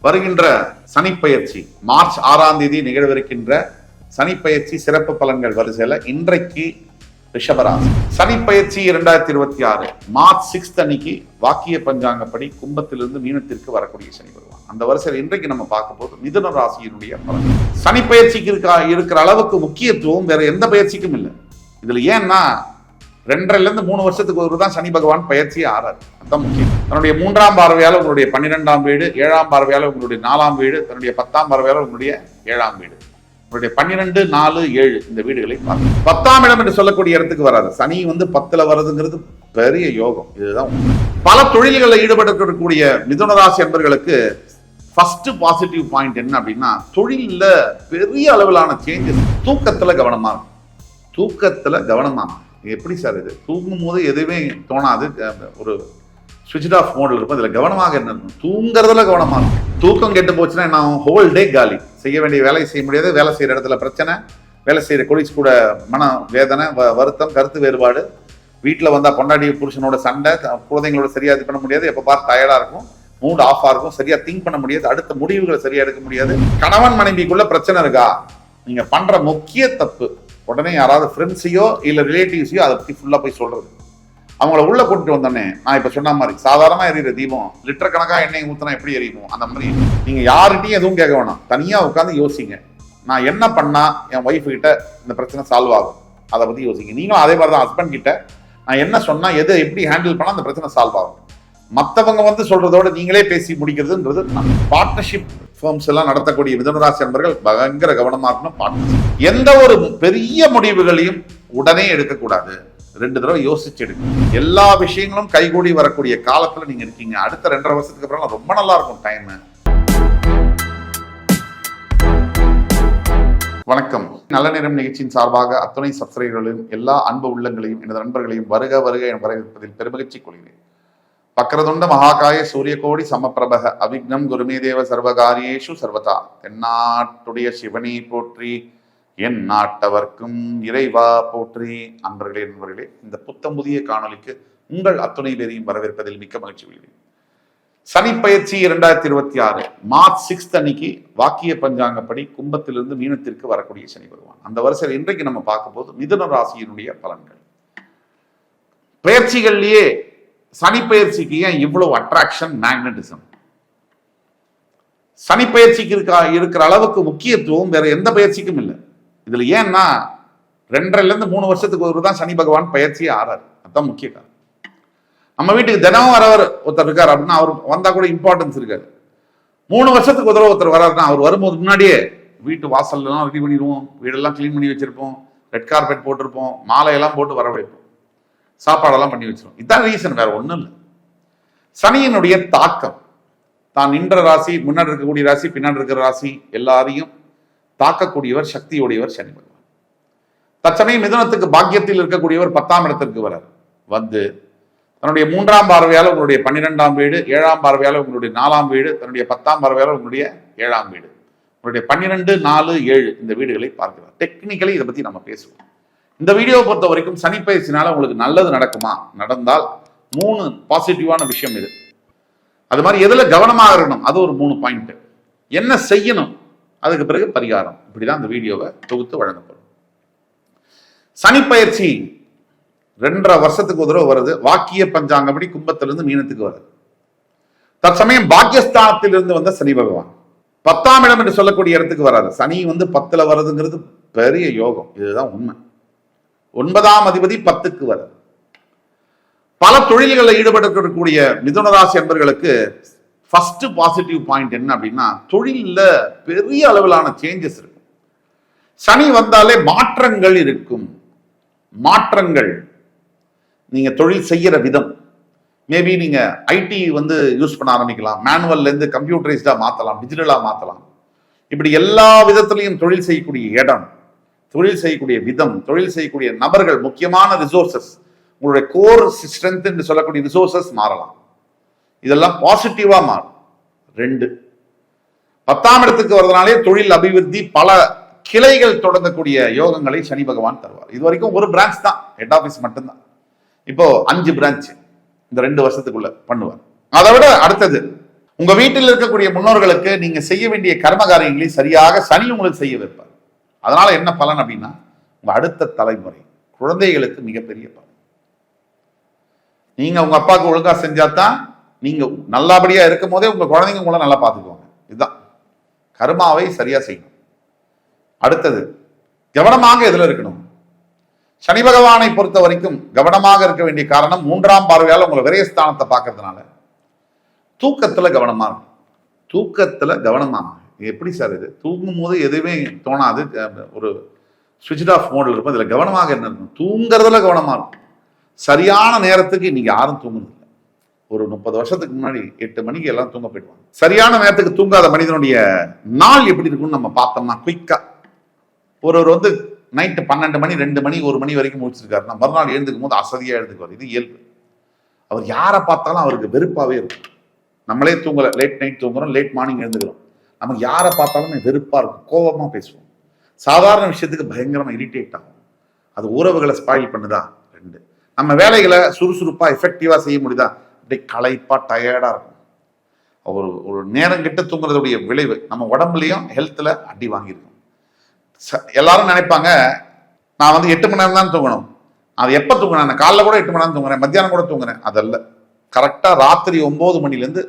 வருகின்ற சனிப்பெயர்ச்சி மார்ச் 6ஆம் தேதி நிகழவிருக்கின்ற சனிப்பெயர்ச்சி சிறப்பு பலன்கள் வரிசையில் இன்றைக்கு ரிஷபராசி சனிப்பெயர்ச்சி 2026 மார்ச் 6 அன்னைக்கு வாக்கிய பஞ்சாங்கப்படி கும்பத்திலிருந்து மீனத்திற்கு வரக்கூடிய சனி வருவான். அந்த வரிசையில் இன்றைக்கு நம்ம பார்க்க போது மிதுன ராசியினுடைய பலன். சனிப்பெயர்ச்சிக்கு இருக்கிற அளவுக்கு முக்கியத்துவம் வேற எந்த பயிற்சிக்கும் இல்லை. இதுல ஏன்னா 2 3 வருஷத்துக்கு ஒரு தான் சனி பகவான் பயிற்சி ஆறாரு. அதுதான் முக்கியம். தன்னுடைய 3ஆம் பார்வையால உங்களுடைய 12ஆம் வீடு, 7ஆம் பார்வையால உங்களுடைய 4ஆம் வீடு, தன்னுடைய 10ஆம் பார்வையால உங்களுடைய 7ஆம் வீடு, உங்களுடைய 12, 4, 7 இந்த வீடுகளை பார்க்கணும். 10ஆம் இடம் என்று சொல்லக்கூடிய இடத்துக்கு வராது. சனி 10ல வர்றதுங்கிறது பெரிய யோகம். இதுதான் பல தொழில்களில் ஈடுபடக்கூடிய மிதுன ராசி அன்பர்களுக்கு ஃபர்ஸ்ட் பாசிட்டிவ் பாயிண்ட் என்ன அப்படின்னா, தொழில பெரிய அளவிலான சேஞ்சஸ். தூக்கத்துல கவனமா இருக்கும். தூக்கத்துல கவனமா எப்படி சார் இது தூங்கும் போது எதுவுமே தோணாது, ஒரு ஸ்விட்ச் ஆஃப் மோட்ல இருக்கும். இதுல கவனமாக என்ன இருக்கும், தூங்குறதுல கவனமா இருக்கும். தூக்கம் கெட்டு போச்சுன்னா நான் ஹோல் டே காலி, செய்ய வேண்டிய வேலையை செய்ய முடியாது, வேலை செய்யற இடத்துல பிரச்சனை, வேலை செய்யற கொலீஸ் கூட மன வேதனை, வருத்தம், கருத்து வேறுபாடு, வீட்டுல வந்தா பொண்டாடி புருஷனோட சண்டை, குழந்தைங்களோட சரியா இது பண்ண முடியாது, எப்ப பார்த்து டயர்டா இருக்கும், மூட் ஆஃபா இருக்கும், சரியா திங்க் பண்ண முடியாது, அடுத்த முடிவுகளை சரியா எடுக்க முடியாது. கணவன் மனைவிக்குள்ள பிரச்சனை இருக்கா, நீங்க பண்ற முக்கிய தப்பு உடனே யாராவது ஃப்ரெண்ட்ஸையோ இல்ல ரிலேட்டிவ்ஸையோ அதை பத்தி ஃபுல்லா போய் சொல்றது. அவங்கள உள்ள கூட்டிட்டு வந்தோடனே நான் இப்ப சொன்ன மாதிரி சாதாரணமா எரியுற தீபம் லிட்டர் கணக்கா எண்ணெய் ஊத்தினா எப்படி எரியும், அந்த மாதிரி நீங்க யார்கிட்டையும் எதுவும் கேட்க வேணாம். தனியா உட்காந்து யோசிங்க, நான் என்ன பண்ணா என் ஒய்ஃப் கிட்ட இந்த பிரச்சனை சால்வ் ஆகும், அதை பத்தி யோசிங்க. நீங்களும் அதே மாதிரி தான் ஹஸ்பண்ட் கிட்ட நான் என்ன சொன்னா எதை எப்படி ஹேண்டில் பண்ணா அந்த பிரச்சனை சால்வ் ஆகும். மற்றவங்க சொல்றதோட நீங்களே பேசி முடிக்கிறதுன்றது பார்ட்னர்ஷிப் ஃபார்ம்ஸ் எல்லாம் நடத்தக்கூடிய மிதுனராசி அன்பர்கள் பயங்கர கவனமா இருக்கணும். பார்ட்னர்ஷிப் எந்த ஒரு பெரிய முடிவுகளையும் உடனே எடுக்கக்கூடாது, 2 தடவை யோசிச்சு எடுக்கணும். எல்லா விஷயங்களும் கைகூடி வரக்கூடிய காலத்துல நீங்க இருக்கீங்க. அடுத்த 2.5 வருஷத்துக்கு அப்புறம் ரொம்ப நல்லா இருக்கும் டைம். வணக்கம். நல்ல நேரம் நிகழ்ச்சியின் சார்பாக அத்துணை சப்ஸ்கிரைபர்களையும் எல்லா அன்பு உள்ளங்களையும் எனது நண்பர்களையும் வருக வருக என வரவேற்பதில் பெருமகிழ்ச்சி கொள்கிறேன். பக்ரதுண்ட மகாகாய சூரியகோடி சமப்பிரபக அவிக்னம் குருமே தேவ சர்வகாரியேஷு சர்வதா. தென்னாட்டுடைய சிவனே போற்றி, என் நாட்டவர்க்கும் இறைவா போற்றி. நண்பர்களே, இந்த புத்தம் புதிய காணொலிக்கு உங்கள் அத்துணை பேரையும் வரவேற்பதில் மிக்க மகிழ்ச்சி கொள்கிறேன். சனிப்பெயர்ச்சி 2026 மார்ச் 6 அன்னைக்கு வாக்கிய பஞ்சாங்கப்படி கும்பத்திலிருந்து மீனத்திற்கு வரக்கூடிய சனி வருவான். அந்த வரிசையில் இன்றைக்கு நம்ம பார்க்க போது மிதுன ராசியினுடைய பலன்கள். பயிற்சிகள்லயே சனிப்பெயர்ச்சிக்கு ஏன் இவ்வளவு அட்ராக்ஷன், மேக்னட்டிசம்? சனிப்பெயர்ச்சிக்கு இருக்கிற அளவுக்கு முக்கியத்துவம் வேற எந்த பயிற்சிக்கும் இல்லை. இதுல ஏன்னா 2 3 வருஷத்துக்கு ஒரு தான் சனி பகவான் பயிற்சி ஆறாரு. அதுதான் முக்கிய காரணம். நம்ம வீட்டுக்கு தினமும் வரவர் ஒருத்தர் இருக்காரு அப்படின்னா அவர் வந்தா கூட இம்பார்ட்டன்ஸ் இருக்காரு. 3 வருஷத்துக்கு ஒரு தடவை ஒருத்தர் வர்றாருன்னா அவர் வரும்போது முன்னாடியே வீட்டு வாசல் எல்லாம் ரெடி பண்ணிடுவோம், வீடெல்லாம் கிளீன் பண்ணி வச்சிருப்போம், ரெட் கார்பெட் போட்டிருப்போம், மாலையெல்லாம் போட்டு வரவழைப்போம், சாப்பாடெல்லாம் பண்ணி வச்சிருவோம். இதுதான் ரீசன், வேற ஒண்ணும் இல்லை. சனியினுடைய தாக்கம் தான் நின்ற ராசி, முன்னாடி இருக்கக்கூடிய ராசி, பின்னாடி இருக்கிற ராசி எல்லாரையும் தாக்கக்கூடியவர், சக்தியுடையவர் சனி பகவான். தற்சமயம் மிதுனத்துக்கு பாக்கியத்தில் இருக்கக்கூடியவர் 10ஆம் இடத்திற்கு வரார். வந்து தன்னுடைய 3ஆம் பார்வையால உங்களுடைய 12ஆம் வீடு, 7ஆம் பார்வையால உங்களுடைய 4ஆம் வீடு, தன்னுடைய 10ஆம் பார்வையால உங்களுடைய 7ஆம் வீடு, உங்களுடைய 12, 4, 7 இந்த வீடுகளை பார்க்கிறார். டெக்னிக்கலி இதை பத்தி நம்ம பேசுவோம். இந்த வீடியோவை பொறுத்த வரைக்கும் சனிப்பெயர்ச்சினால உங்களுக்கு நல்லது நடக்குமா? நடந்தால் 3 பாசிட்டிவான விஷயம் இது. அது மாதிரி எதுல கவனமாக இருக்கணும், அது ஒரு 3 பாயிண்ட். என்ன செய்யணும், அதுக்கு பிறகு பரிகாரம். இப்படிதான் இந்த வீடியோவை தொகுத்து வழங்கப்படும். சனிப்பெயர்ச்சி 2.5 வருஷத்துக்கு ஒரு தடவை வருது. வாக்கிய பஞ்சாங்கப்படி கும்பத்திலிருந்து மீனத்துக்கு வருது. தற்சமயம் பாக்கியஸ்தானத்தில் இருந்து வந்த சனி பகவான் 10ஆம் இடம் என்று சொல்லக்கூடிய இடத்துக்கு வராது. சனி 10ல வர்றதுங்கிறது பெரிய யோகம். இதுதான் உண்மை. 9ஆம் அதிபதி 10க்கு வர. பல தொழில்களில் ஈடுபடக்கூடிய மிதுன ராசி அன்பர்களுக்கு ஃபர்ஸ்ட் பாசிட்டிவ் பாயிண்ட் என்ன அப்படின்னா, தொழில பெரிய அளவிலான சேஞ்சஸ் இருக்கும். சனி வந்தாலே மாற்றங்கள் இருக்கும். மாற்றங்கள் நீங்க தொழில் செய்யற விதம், மேபி நீங்க ஐடி யூஸ் பண்ண ஆரம்பிக்கலாம், மேனுவல்ல இருந்து கம்ப்யூட்டரைஸ்டா மாத்தலாம், டிஜிட்டலா மாத்தலாம். இப்படி எல்லா விதத்திலையும் தொழில் செய்யக்கூடிய இடம், தொழில் செய்யக்கூடிய விதம், தொழில் செய்யக்கூடிய நபர்கள், முக்கியமான ரிசோர்சஸ், உங்களுடைய கோர் ஸ்ட்ரென்த் என்று சொல்லக்கூடிய ரிசோர்சஸ் மாறலாம். இதெல்லாம் பாசிட்டிவா மாறும். 2 10ஆம் இடத்துக்கு வரதுனாலே தொழில் அபிவிருத்தி, பல கிளைகள் தொடங்கக்கூடிய யோகங்களை சனி பகவான் தருவார். இது வரைக்கும் ஒரு பிரான்ச் தான், ஹெட் ஆபீஸ் மட்டும்தான். இப்போ 5 பிரான்ச் இந்த 2 வருஷத்துக்குள்ள பண்ணுவார். அதை விட அடுத்தது உங்க வீட்டில் இருக்கக்கூடிய முன்னோர்களுக்கு நீங்க செய்ய வேண்டிய கர்ம காரியங்களை சரியாக சனி உங்களுக்கு செய்ய வைப்பார். அதனால என்ன பலன் அப்படின்னா, உங்க அடுத்த தலைமுறை குழந்தைகளுக்கு மிகப்பெரிய பலன். நீங்க உங்க அப்பாவுக்கு ஒழுங்கா செஞ்சாதான் நீங்க நல்லபடியா இருக்கும் போதே உங்க குழந்தைங்க உங்களை நல்லா பார்த்துக்குவாங்க. இதுதான் கர்மாவை சரியா செய்யணும். அடுத்தது கவனமாக எதுல இருக்கணும். சனி பகவானை பொறுத்த வரைக்கும் கவனமாக இருக்க வேண்டிய காரணம், 3ஆம் பார்வையால் உங்களை விரயஸ்தானத்தை பார்க்கறதுனால தூக்கத்துல கவனமா இருக்கும். தூக்கத்துல கவனமா எப்படி சார் இது, தூங்கும் போது எதுவுமே தோணாது, ஒரு ஸ்விட்ச் ஆஃப் மோட்ல இருக்கும். இதுல கவனமாக என்ன இருக்கும், தூங்குறதுல கவனமா இருக்கும். சரியான நேரத்துக்கு இன்னைக்கு யாரும் தூங்குறது இல்லை. ஒரு 30 வருஷத்துக்கு முன்னாடி 8 மணிக்கு எல்லாம் தூங்க போயிடுவாங்க. சரியான நேரத்துக்கு தூங்காத மனிதனுடைய நாள் எப்படி இருக்கும்னு நம்ம பார்த்தோம்னா, குயிக்கா ஒருவர் வந்து நைட்டு 12 மணி 2 மணி 1 மணி வரைக்கும் முடிச்சிருக்காருன்னா மறுநாள் எழுந்துக்கும் போது அசதியா எழுந்துக்குவார். இது இயல்பு. அவர் யாரை பார்த்தாலும் அவருக்கு வெறுப்பாவே இருக்கும். நம்மளே தூங்கல, லேட் நைட் தூங்குறோம், லேட் மார்னிங் எழுந்துக்கிறோம், நமக்கு யாரை பார்த்தாலுமே வெறுப்பா இருக்கும், கோபமா பேசுவோம், சாதாரண விஷயத்துக்கு பயங்கரமா இரிட்டேட் ஆகும். அது உறவுகளை ஸ்பாயில் பண்ணுதா? 2, நம்ம வேலைகளை சுறுசுறுப்பா எஃபெக்டிவா செய்ய முடியுதா? அப்படியே களைப்பா டயர்டா இருக்கும். ஒரு நேரம் கிட்ட தூங்குறதுடைய விளைவு நம்ம உடம்புலயும் ஹெல்த்ல அடி வாங்கியிருக்கும். எல்லாரும் நினைப்பாங்க, நான் வந்து 8 மணி நேரம் தான் தூங்கணும். அது எப்ப தூங்கினேன், காலைல கூட 8 மணி நேரம் தூங்குறேன், மத்தியானம் கூட தூங்குறேன். அதல்ல, கரெக்டா ராத்திரி 9 மணிலேருந்து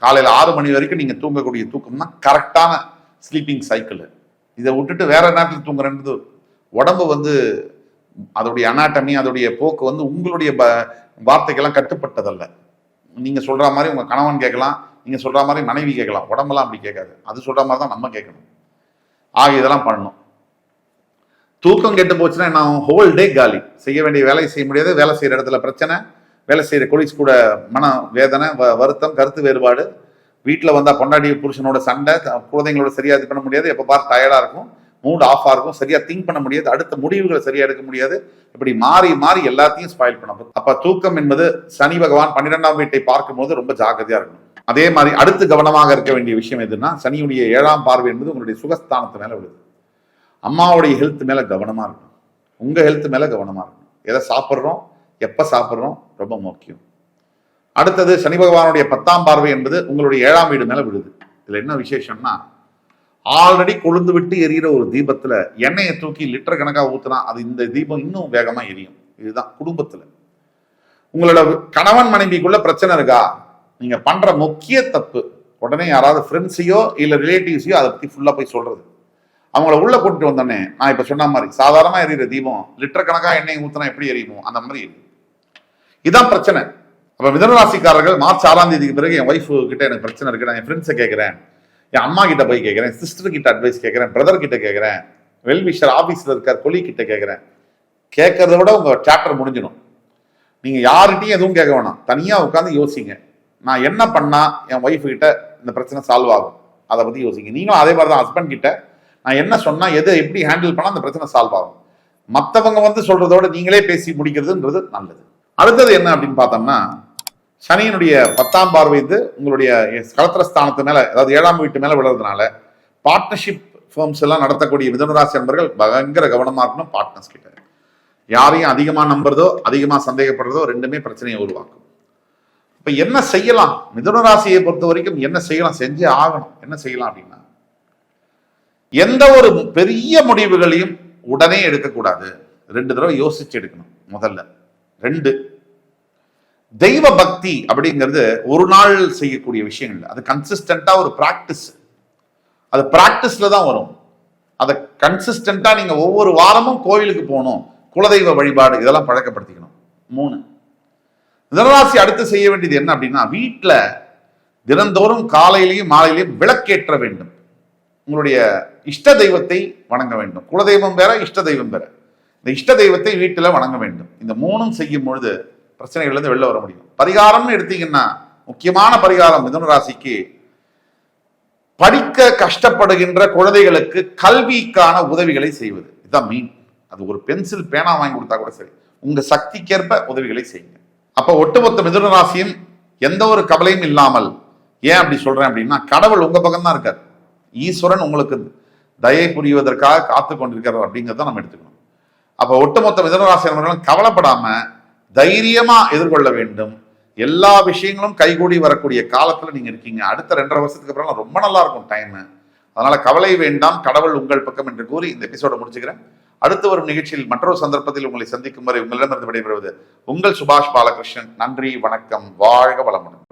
காலையில 6 மணி வரைக்கும் நீங்க தூங்கக்கூடிய தூக்கம் தான் கரெக்டான ஸ்லீப்பிங் சைக்கிள். இதை விட்டுட்டு வேற நேரத்தில் தூங்குறது உடம்பு வந்து அதோடைய அனாட்டமி, அதோடைய போக்கு வந்து உங்களுடைய வார்த்தைக்கெல்லாம் கட்டுப்பட்டதல்ல. நீங்க சொல்ற மாதிரி உங்க கணவன் கேட்கலாம், நீங்க சொல்ற மாதிரி மனைவி கேட்கலாம், உடம்பெல்லாம் அப்படி கேட்காது. அது சொல்ற மாதிரி தான் நம்ம கேட்கணும். இதெல்லாம் பண்ணணும். தூக்கம் கெட்டு போச்சுன்னா என்ன, ஹோல் டே காலி, செய்ய வேண்டிய வேலையை செய்ய முடியாது, வேலை செய்யற இடத்துல பிரச்சனை, வேலை செய்யற கொலீஸ் கூட மன வேதனை, வருத்தம், கருத்து வேறுபாடு, வீட்டில் வந்தா பொண்டாடி புருஷனோட சண்டை, குழந்தைங்களோட சரியா இது பண்ண முடியாது, எப்ப பார் டயர்டா இருக்கும், மூட் ஆஃபா இருக்கும், சரியா திங்க் பண்ண முடியாது, அடுத்த முடிவுகளை சரியா எடுக்க முடியாது. இப்படி மாறி மாறி எல்லாத்தையும் ஸ்பாயில் பண்ண. அப்ப தூக்கம் என்பது சனி பகவான் 12ஆம் வீட்டை பார்க்கும் போது ரொம்ப ஜாக்கிரதையா இருக்கணும். அதே மாதிரி அடுத்து கவனமாக இருக்க வேண்டிய விஷயம் எதுன்னா, சனியுடைய 7ஆம் பார்வை என்பது உங்களுடைய சுகஸ்தானத்து மேல விழுது. அம்மாவுடைய ஹெல்த் மேல கவனமா இருக்கணும், உங்க ஹெல்த் மேல கவனமா இருக்கணும். எதை சாப்பிட்றோம், எப்ப சாப்பிட்றோம், ரொம்ப முக்கியம். அடுத்தது சனி பகவானுடைய 10ஆம் பார்வை என்பது உங்களுடைய 7ஆம் வீடு மேல விழுது. இதுல என்ன விசேஷம்னா, ஆல்ரெடி கொழுந்து விட்டு எரியிற ஒரு தீபத்துல எண்ணெயை தூக்கி லிட்டர் கணக்கா ஊத்துனா அது இந்த தீபம் இன்னும் வேகமா எரியும். இதுதான் குடும்பத்துல உங்களோட கணவன் மனைவிக்குள்ள பிரச்சனை இருக்கா, நீங்க பண்ற முக்கிய தப்பு, உடனே யாராவது ஃப்ரெண்ட்ஸையோ இல்ல ரிலேட்டிவ்ஸையோ அதை பத்தி ஃபுல்லா போய் சொல்றது. அவங்கள உள்ள கூட்டிட்டு வந்தோடனே, நான் இப்ப சொன்ன மாதிரி சாதாரணமா எரியிற தீபம் லிட்டர் கணக்கா எண்ணெய் ஊத்தினா எப்படி எரியுமோ அந்த மாதிரி எரியும். இதான் பிரச்சனை. அப்ப மிதுனராசிக்காரர்கள் மார்ச் 6ஆம் தேதிக்கு பிறகு என் ஒய்ஃப் கிட்ட எனக்கு பிரச்சனை இருக்கு, நான் என் ஃப்ரெண்ட்ஸை கேட்கிறேன், என் அம்மா கிட்ட போய் கேட்கிறேன், சிஸ்டர் கிட்ட அட்வைஸ் கேட்கிறேன், பிரதர் கிட்ட கேட்கிறேன், வெல்விஷர் ஆபீஸ்ல இருக்கார் கொலி கிட்ட கேட்கிறேன். கேட்கறத விட உங்க சாப்டர் முடிஞ்சிடும். நீங்க யார்கிட்டையும் எதுவும் கேட்க வேணாம், தனியா உட்காந்து யோசிங்க, நான் என்ன பண்ணா என் ஒய்ஃப் கிட்ட இந்த பிரச்சனை சால்வ் ஆகும், அதை பத்தி யோசிங்க. நீங்களும் அதே மாதிரி தான் ஹஸ்பண்ட் கிட்ட நான் என்ன சொன்னா எதை எப்படி ஹேண்டில் பண்ணா அந்த பிரச்சனை சால்வ் ஆகும். மற்றவங்க வந்து சொல்றதோட நீங்களே பேசி முடிக்கிறதுன்றது நல்லது. அடுத்தது என்ன அப்படின்னு பார்த்தோம்னா, சனியினுடைய 10ஆம் பார்வை உங்களுடைய களத்திரஸ்தானத்து மேல, அதாவது 7ஆம் வீட்டு மேல விழுறதுனால பார்ட்னர்ஷிப் ஃபர்ம்ஸ் எல்லாம் நடத்தக்கூடிய மிதுனராசி நண்பர்கள் பயங்கர கவனமா இருக்கணும். பார்ட்னர்ஸ் கிட்ட யாரையும் அதிகமா நம்புறதோ அதிகமா சந்தேகப்படுறதோ ரெண்டுமே பிரச்சனையை உருவாக்கும். இப்ப என்ன செய்யலாம், மிதுனராசியை பொறுத்த வரைக்கும் என்ன செய்யலாம், செஞ்சே ஆகணும். என்ன செய்யலாம் அப்படின்னா, எந்த ஒரு பெரிய முடிவுகளையும் உடனே எடுக்கக்கூடாது, 2 தடவை யோசிச்சு எடுக்கணும். முதல்ல 2, தெய்வ பக்தி அப்படிங்கிறது ஒரு நாள் செய்யக்கூடிய விஷயங்கள், அது கன்சிஸ்டன்டா ஒரு பிராக்டிஸ், அது பிராக்டிஸ்ல தான் வரும். அதை கன்சிஸ்டன்டா நீங்க ஒவ்வொரு வாரமும் கோவிலுக்கு போகணும், குலதெய்வ வழிபாடு, இதெல்லாம் பழக்கப்படுத்திக்கணும். 3, மிதுனராசி அடுத்து செய்ய வேண்டியது என்ன அப்படின்னா, வீட்டுல தினந்தோறும் காலையிலையும் மாலையிலையும் விளக்கேற்ற வேண்டும். உங்களுடைய இஷ்ட தெய்வத்தை வணங்க வேண்டும். குலதெய்வம் வேற, இஷ்ட தெய்வம் வேற. இந்த இஷ்ட தெய்வத்தை வீட்டுல வணங்க வேண்டும். இந்த 3ம் செய்யும் பொழுது பிரச்சனைகள் இருந்து வெளில வர முடியும். பரிகாரம்னு எடுத்தீங்கன்னா, முக்கியமான பரிகாரம் மிதுனராசிக்கு, படிக்க கஷ்டப்படுகின்ற குழந்தைகளுக்கு கல்விக்கான உதவிகளை செய்வது. இதுதான் மீன். அது ஒரு பென்சில் பேனா வாங்கி கொடுத்தா கூட சரி, உங்க சக்திக்கேற்ப உதவிகளை செய்யுங்க. அப்ப ஒட்டுமொத்த மிதுனராசியும் எந்த ஒரு கவலையும் இல்லாமல், ஏன் அப்படி சொல்றேன் அப்படின்னா, கடவுள் உங்க பக்கம் தான் இருக்கார். ஈஸ்வரன் உங்களுக்கு தயை புரிவதற்காக காத்து கொண்டிருக்கிறார் அப்படிங்கிறத நம்ம எடுத்துக்கணும். அப்ப ஒட்டுமொத்த மிதுனராசி நண்பர்களும் கவலைப்படாம தைரியமா எதிர்கொள்ள வேண்டும். எல்லா விஷயங்களும் கைகூடி வரக்கூடிய காலத்துல நீங்க இருக்கீங்க. அடுத்த 2.5 வருஷத்துக்கு அப்புறம் ரொம்ப நல்லா இருக்கும் டைம். அதனால கவலை வேண்டாம், கடவுள் உங்கள் பக்கம் என்று கூறி இந்த எபிசோட முடிச்சுக்கிறேன். அடுத்து வரும் நிகழ்ச்சியில் மற்றொரு சந்தர்ப்பத்தில் உங்களை சந்திக்கும் வரை உங்களிடமிருந்து விடைபெறுவது உங்கள் சுபாஷ் பாலகிருஷ்ணன். நன்றி, வணக்கம், வாழ்க வளமுடன்.